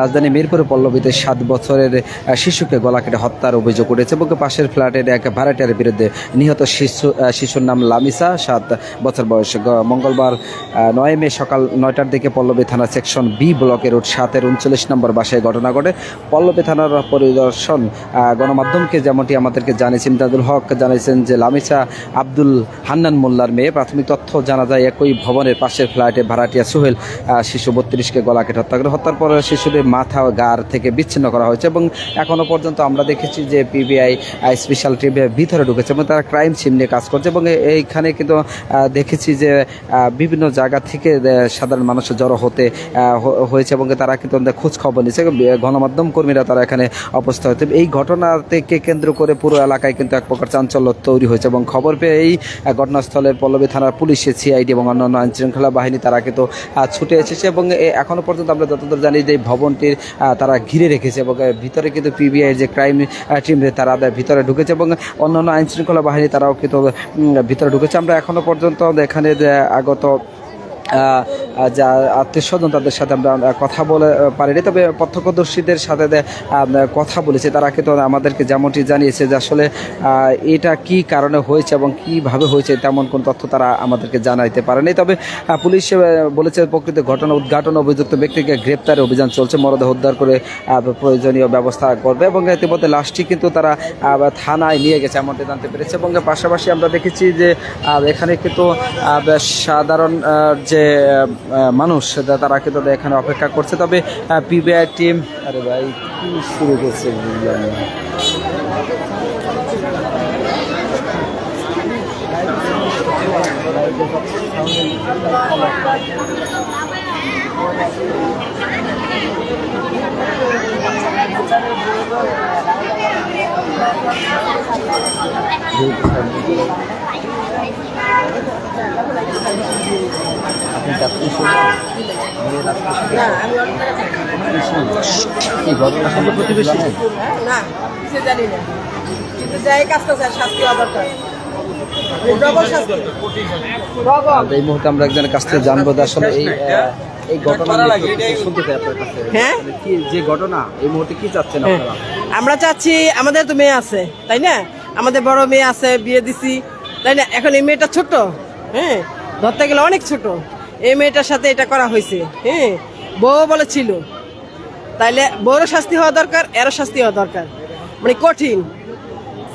রাজধানী মিরপুরে পল্লবীতে ৭ বছরের শিশুকে গলা কেটে হত্যার অভিযোগ উঠেছে এবং পাশের ফ্ল্যাটের এক ভাড়াটিয়ার বিরুদ্ধে নিহত শিশুর নাম লামিসা, ৭ বছর বয়স। মঙ্গলবার ৯ মে সকাল ৯টার দিকে পল্লবী থানা সেকশন বি ব্লকের ৭-এর ৩৯ নম্বর বাসায় ঘটনা ঘটে। পল্লবী থানার পরিদর্শন গণমাধ্যমকে যেমনটি আমাদেরকে জানিয়েছেন ইমদাদুল হক জানিয়েছেন যে লামিসা আব্দুল হান্নান মোল্লার মেয়ে। প্রাথমিক তথ্য জানা যায় একই ভবনের পাশের ফ্ল্যাটে ভাড়াটিয়া সোহেল শিশু ৩২কে গলা কেটে হত্যা করে। হত্যার পরে শিশুদের মাথা ও গাড় থেকে বিচ্ছিন্ন করা হয়েছে এবং এখনও পর্যন্ত আমরা দেখেছি যে পিবিআই স্পেশাল টিম ভিতরে ঢুকেছে এবং তারা ক্রাইম সিন নিয়ে কাজ করছে এবং এইখানে কিন্তু দেখেছি যে বিভিন্ন জায়গা থেকে সাধারণ মানুষের জড়ো হয়েছে এবং তারা কিন্তু খোঁজ খবর নিচ্ছে। গণমাধ্যম কর্মীরা তারা এখানে অবস্থা হয়েছে। এই ঘটনাকে কেন্দ্র করে পুরো এলাকায় কিন্তু এক প্রকার চাঞ্চল্য তৈরি হয়েছে এবং খবর পেয়ে এই ঘটনাস্থলের পল্লবী থানার পুলিশ, সিআইডি এবং অন্যান্য আইনশৃঙ্খলা বাহিনী তারা কিন্তু ছুটে এসেছে এবং এখনও পর্যন্ত আমরা যতদূর জানি যে ভবনটির তারা ঘিরে রেখেছে এবং ভিতরে কিন্তু পিবিআই যে ক্রাইম টিম তারা ভিতরে ঢুকেছে এবং অন্যান্য আইনশৃঙ্খলা বাহিনী তারাও কিন্তু ভিতরে ঢুকেছে। আমরা এখনও পর্যন্ত এখানে আগত যা আত্মীয় স্বজন তাদের সাথে আমরা কথা বলে পারিনি, তবে প্রত্যক্ষদর্শীদের সাথে কথা বলেছে। তারা কিন্তু আমাদেরকে যেমনটি জানিয়েছে যে আসলে এটা কি কারণে হয়েছে এবং কিভাবে হয়েছে তেমন কোন তথ্য তারা আমাদেরকে জানাইতে পারেনি। তবে পুলিশ বলেছে প্রকৃত ঘটনা উদ্ঘাটন অভিযুক্ত ব্যক্তিকে গ্রেপ্তারের অভিযান চলছে, মরদেহ উদ্ধার করে প্রয়োজনীয় ব্যবস্থা করবে এবং ইতিমধ্যে লাশটি কিন্তু তারা থানায় নিয়ে গেছে এমনটি জানতে পেরেছে। এবং পাশাপাশি আমরা দেখেছি যে এখানে কিন্তু সাধারণ যে মানুষ তারা কিন্তু এখানে অপেক্ষা করছে। তবে পিবিআই টিম আরে ভাই কি শুরু করছে এই মুহূর্তে আমরা একজনের কাছ থেকে জানবো আসলে এই ঘটনা শুনতে চাই আপনার কাছে। হ্যাঁ, যে ঘটনা এই মুহূর্তে কি চাচ্ছেন আপনারা? আমরা চাচ্ছি, আমাদের তো মেয়ে আছে তাই না, আমাদের বড় মেয়ে আছে, বিয়ে দিছি তাই না। এখন এই মেয়েটা ছোট, হ্যাঁ ধরতে গেলে অনেক ছোট। এই মেয়েটার সাথে এটা করা হয়েছে, হ্যাঁ বউ বলেছিল, তাইলে বউরও শাস্তি হওয়া দরকার, এরও শাস্তি হওয়া দরকার, মানে কঠিন।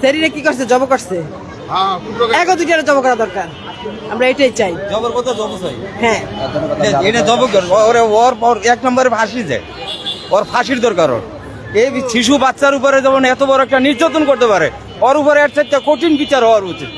শরীরে কি করছে, জব করছে, এক দুইটারে জব করা দরকার। আমরা এটাই চাই, হ্যাঁ এটা জব ওর ১ নম্বরে ফাঁসি যায়, ওর ফাঁসির দরকার। ওর এই শিশু বাচ্চার উপরে যেমন এত বড় একটা নির্যাতন করতে পারে, ওর উপরে একটা কঠিন বিচার হওয়ার উচিত।